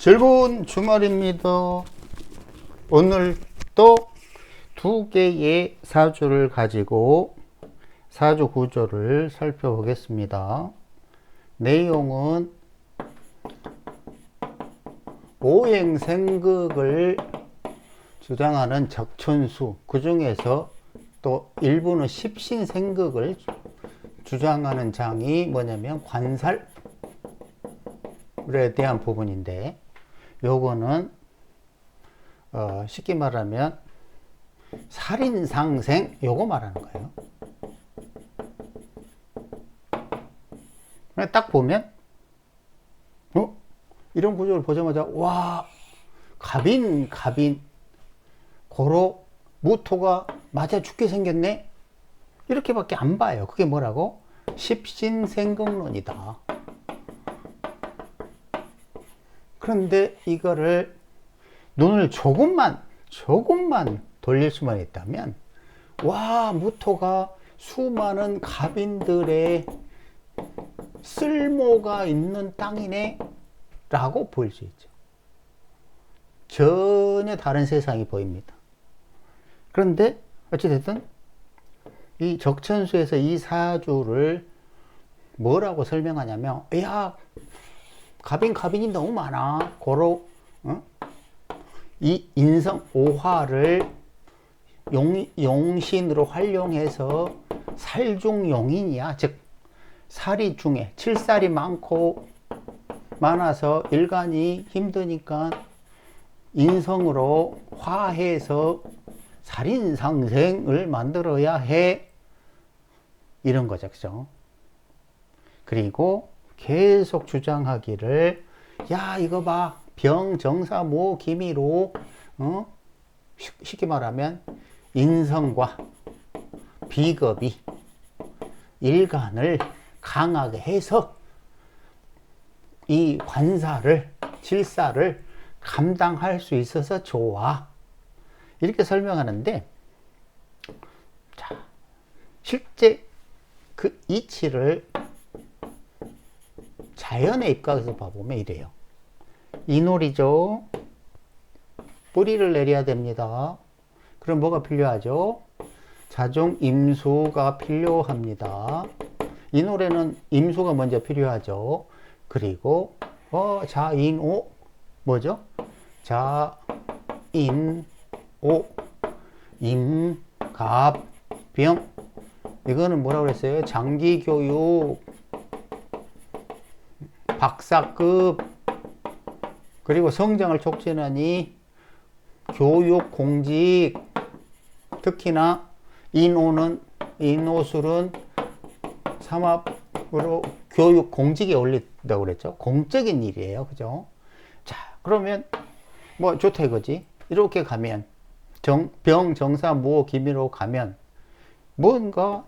즐거운 주말입니다. 오늘 또 두 개의 사주를 가지고 사주 구조를 살펴보겠습니다. 내용은 오행생극을 주장하는 적천수, 그 중에서 또 일부는 십신생극을 주장하는 장이 뭐냐면 관살에 대한 부분인데, 요거는 쉽게 말하면 살인상생, 요거 말하는 거예요. 딱 보면 이런 구조를 보자마자 와, 갑인 고로 무토가 맞아 죽게 생겼네, 이렇게밖에 안 봐요. 그게 뭐라고? 십신생극론이다. 그런데 이거를 눈을 조금만 돌릴 수만 있다면, 와, 무토가 수많은 갑인들의 쓸모가 있는 땅이네 라고 보일 수 있죠. 전혀 다른 세상이 보입니다. 그런데 어찌됐든 이 적천수에서 이 사주를 뭐라고 설명하냐면, 야, 갑인이 너무 많아. 고로 이 인성 오화를 용신으로 활용해서 살중용인이야. 즉 살이 중에 칠살이 많아서 일간이 힘드니까 인성으로 화해서 살인상생을 만들어야 해, 이런 거죠. 그죠? 그리고 계속 주장하기를, 야, 이거 봐, 병정사모 기미로 쉽게 말하면 인성과 비겁이 일간을 강하게 해서 이 관사를, 질사를 감당할 수 있어서 좋아, 이렇게 설명하는데, 자, 실제 그 이치를 자연에 입각해서 봐보면 이래요. 이놀이죠. 뿌리를 내려야 됩니다. 그럼 뭐가 필요하죠? 자종 임수가 필요합니다. 이 노래는 임수가 먼저 필요하죠. 그리고 자인오, 뭐죠? 자인오, 임갑병, 이거는 뭐라고 그랬어요? 장기교육, 박사급, 그리고 성장을 촉진하니 교육, 공직, 특히나 인오술은 삼합으로 교육, 공직에 올린다고 그랬죠. 공적인 일이에요. 그죠? 자, 그러면 뭐 좋다 이거지. 이렇게 가면 병, 정사, 모, 기미로 가면 뭔가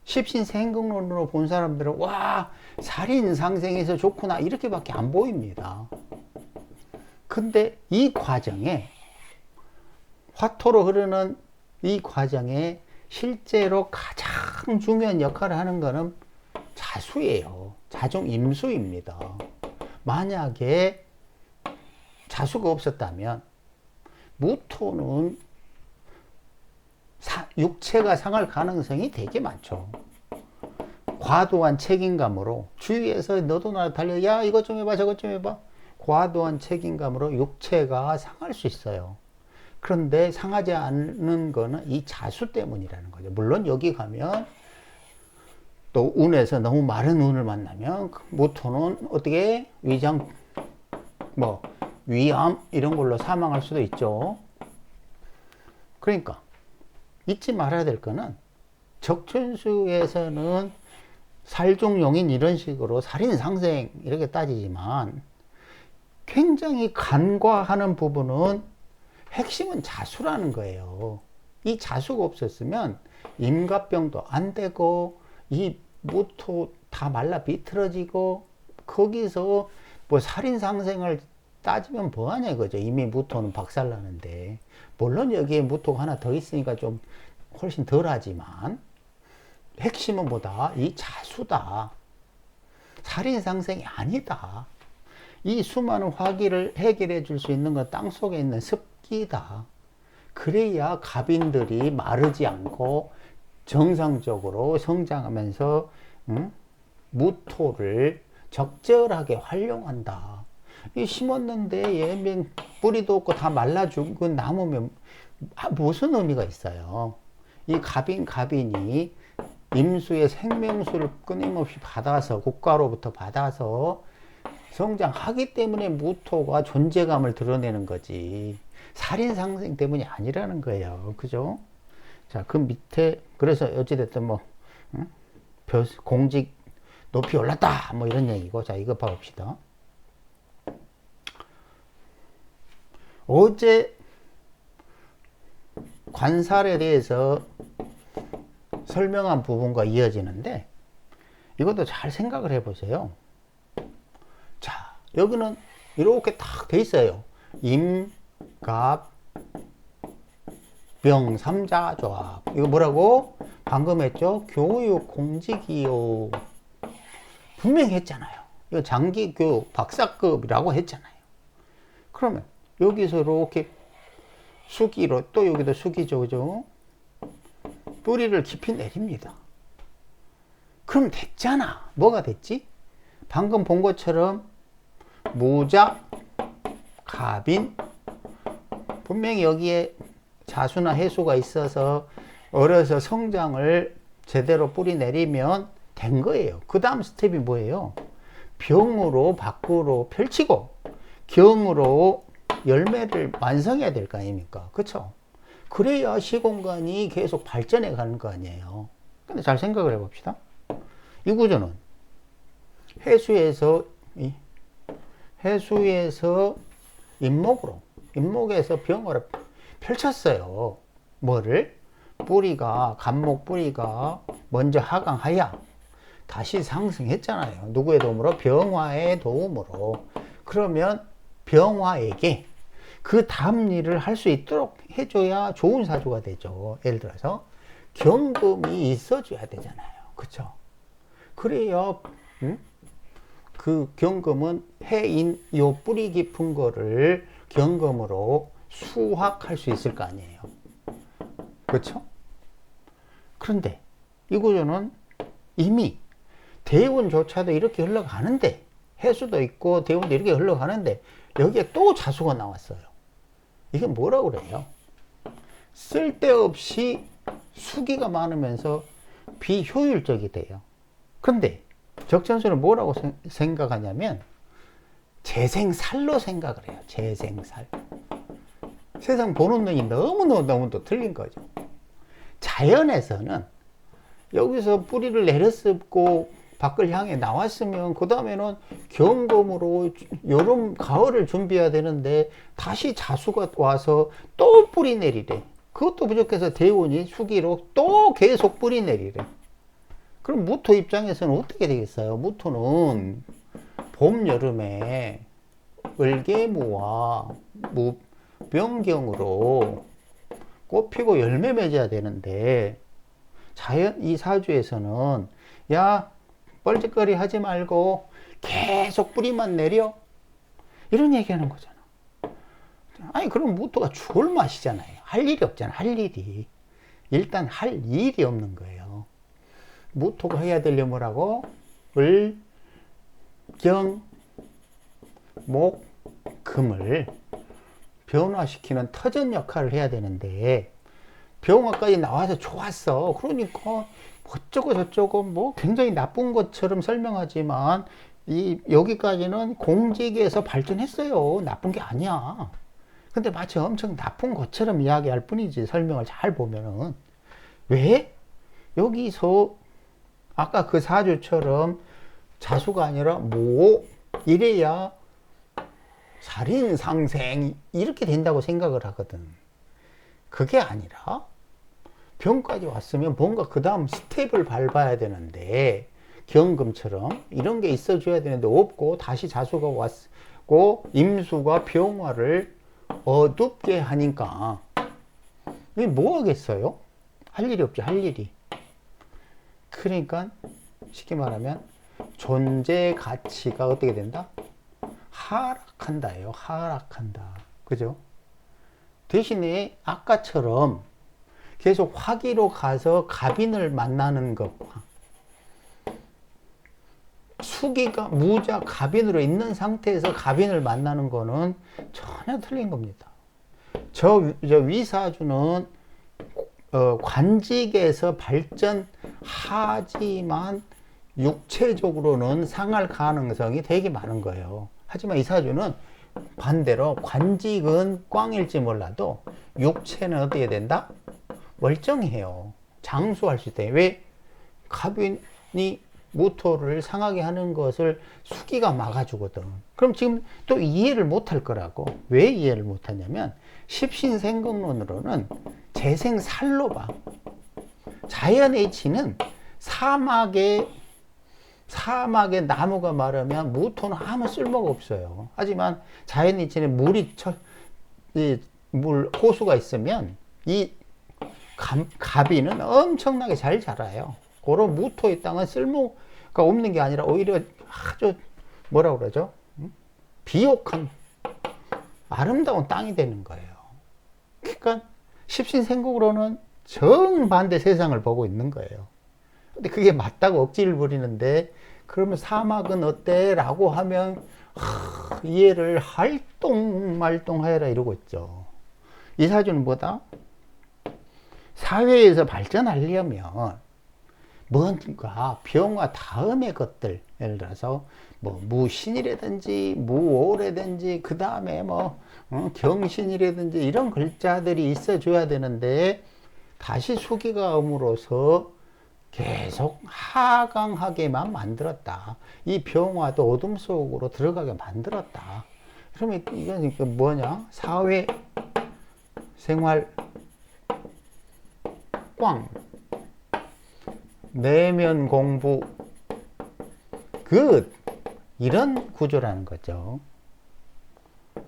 십신생극론으로 본 사람들은 와, 살인상생에서 좋구나, 이렇게밖에 안 보입니다. 근데 이 과정에, 화토로 흐르는 이 과정에 실제로 가장 중요한 역할을 하는 것은 자수예요. 자종 임수입니다. 만약에 자수가 없었다면 무토는 육체가 상할 가능성이 되게 많죠. 과도한 책임감으로 주위에서 너도 나를 달려, 야, 이것 좀 해봐, 저것 좀 해봐, 과도한 책임감으로 육체가 상할 수 있어요. 그런데 상하지 않는 거는 이 자수 때문이라는 거죠. 물론 여기 가면 또 운에서 너무 마른 운을 만나면 무토는 어떻게 위암 이런 걸로 사망할 수도 있죠. 그러니까 잊지 말아야 될 거는, 적천수에서는 살중용인 이런 식으로 살인상생 이렇게 따지지만, 굉장히 간과하는 부분은 핵심은 자수라는 거예요. 이 자수가 없었으면 임갑병도 안 되고 이 무토 다 말라 비틀어지고, 거기서 뭐 살인상생을 따지면 뭐하냐 이거죠. 이미 무토는 박살나는데. 물론 여기에 무토가 하나 더 있으니까 좀 훨씬 덜 하지만, 핵심은 뭐다? 이 자수다. 살인상생이 아니다. 이 수많은 화기를 해결해 줄 수 있는 건 땅속에 있는 습기다. 그래야 갑인들이 마르지 않고 정상적으로 성장하면서 무토를 적절하게 활용한다. 이 심었는데 얘는 뿌리도 없고 다 말라 죽은 나무면 무슨 의미가 있어요? 이 갑인이 임수의 생명수를 끊임없이 받아서 국가로부터 받아서 성장하기 때문에 무토가 존재감을 드러내는 거지. 살인상생 때문이 아니라는 거예요. 그죠? 자, 그 밑에, 그래서 어찌됐든 뭐, 공직 높이 올랐다! 뭐 이런 얘기고. 자, 이거 봐봅시다. 어제 관살에 대해서 설명한 부분과 이어지는데, 이것도 잘 생각을 해보세요. 자, 여기는 이렇게 딱 돼 있어요. 임, 갑, 병, 삼자조합. 이거 뭐라고? 방금 했죠? 교육 공직이요. 분명히 했잖아요. 이거 장기교육 박사급이라고 했잖아요. 그러면 여기서 이렇게 수기로, 또 여기도 수기죠, 그죠? 뿌리를 깊이 내립니다. 그럼 됐잖아. 뭐가 됐지? 방금 본 것처럼 무자, 갑인, 분명히 여기에 자수나 해수가 있어서 어려서 성장을 제대로 뿌리 내리면 된 거예요. 그 다음 스텝이 뭐예요? 병으로 밖으로 펼치고 경으로 열매를 완성해야 될 거 아닙니까? 그쵸? 그래야 시공간이 계속 발전해 가는 거 아니에요. 근데 잘 생각을 해 봅시다. 이 구조는 해수에서 인목에서 병으로 펼쳤어요. 뭐를? 갑목 뿌리가 먼저 하강하여 다시 상승했잖아요. 누구의 도움으로? 병화의 도움으로. 그러면 병화에게 그 다음 일을 할 수 있도록 해줘야 좋은 사주가 되죠. 예를 들어서 경금이 있어줘야 되잖아요. 그쵸? 그래야 그 경금은 해인 요 뿌리 깊은 거를 경금으로 수확할 수 있을 거 아니에요. 그렇죠? 그런데 이 구조는 이미 대운조차도 이렇게 흘러가는데, 해수도 있고 대운도 이렇게 흘러가는데 여기에 또 자수가 나왔어요. 이게 뭐라고 그래요? 쓸데없이 수기가 많으면서 비효율적이 돼요. 그런데 적천수는 뭐라고 생각하냐면 재생살로 생각을 해요. 재생살. 세상 보는 눈이 너무도 틀린 거죠. 자연에서는 여기서 뿌리를 내렸고 밖을 향해 나왔으면 그 다음에는 경금으로 여름 가을을 준비해야 되는데 다시 자수가 와서 또 뿌리 내리래. 그것도 부족해서 대운이 수기로 또 계속 뿌리 내리래. 그럼 무토 입장에서는 어떻게 되겠어요? 무토는 봄 여름에 을개무와 무병경으로 꽃피고 열매 맺어야 되는데, 자연 이 사주에서는 야 뻘짓거리 하지 말고 계속 뿌리만 내려, 이런 얘기하는 거잖아. 아니 그럼 무토가 죽을 맛이잖아요. 할 일이 없잖아. 할 일이 일단 할 일이 없는 거예요. 무토가 해야 되려 뭐라고? 을, 경, 목, 금을 변화시키는 터전 역할을 해야 되는데, 병화까지 나와서 좋았어. 그러니까 어쩌고 저쩌고 뭐 굉장히 나쁜 것처럼 설명하지만 여기까지는 공직에서 발전했어요. 나쁜 게 아니야. 근데 마치 엄청 나쁜 것처럼 이야기할 뿐이지, 설명을 잘 보면은. 왜? 여기서 아까 그 사주처럼 자수가 아니라 이래야 살인상생 이렇게 된다고 생각을 하거든. 그게 아니라 병까지 왔으면 뭔가 그 다음 스텝을 밟아야 되는데, 경금처럼 이런 게 있어줘야 되는데 없고 다시 자수가 왔고 임수가 병화를 어둡게 하니까 이게 뭐 하겠어요? 할 일이 없지, 할 일이. 그러니까 쉽게 말하면 존재 가치가 어떻게 된다? 하락한다예요. 하락한다. 그죠? 대신에 아까처럼 계속 화기로 가서 갑인을 만나는 것과 수기가 무자 갑인으로 있는 상태에서 갑인을 만나는 거는 전혀 틀린 겁니다. 저 위사주는 관직에서 발전하지만 육체적으로는 상할 가능성이 되게 많은 거예요. 하지만 이 사주는 반대로 관직은 꽝일지 몰라도 육체는 어떻게 된다? 멀쩡해요. 장수할 수 있다. 왜? 갑인이 무토를 상하게 하는 것을 수기가 막아주거든. 그럼 지금 또 이해를 못할 거라고. 왜 이해를 못하냐면 십신생각론으로는 재생살로 봐. 자연의 이치는 사막에 나무가 마르면 무토는 아무 쓸모가 없어요. 하지만 자연의 이치는 물 호수가 있으면 이 가비는 엄청나게 잘 자라요. 그런 무토의 땅은 쓸모가 없는 게 아니라 오히려 아주 뭐라 그러죠? 비옥한 아름다운 땅이 되는 거예요. 그러니까 십신생국으로는 정반대 세상을 보고 있는 거예요. 근데 그게 맞다고 억지를 부리는데 그러면 사막은 어때? 라고 하면 이해를 할똥말똥하여라 이러고 있죠. 이 사주는 뭐다? 사회에서 발전하려면 뭔가 병화 다음의 것들, 예를 들어서 뭐 무신이라든지 무오라든지 그 다음에 뭐 경신이라든지 이런 글자들이 있어줘야 되는데 다시 수기가 음으로써 계속 하강하게만 만들었다. 이 병화도 어둠 속으로 들어가게 만들었다. 그러면 이건 뭐냐? 사회 생활 꽝 내면 공부 이런 구조라는 거죠.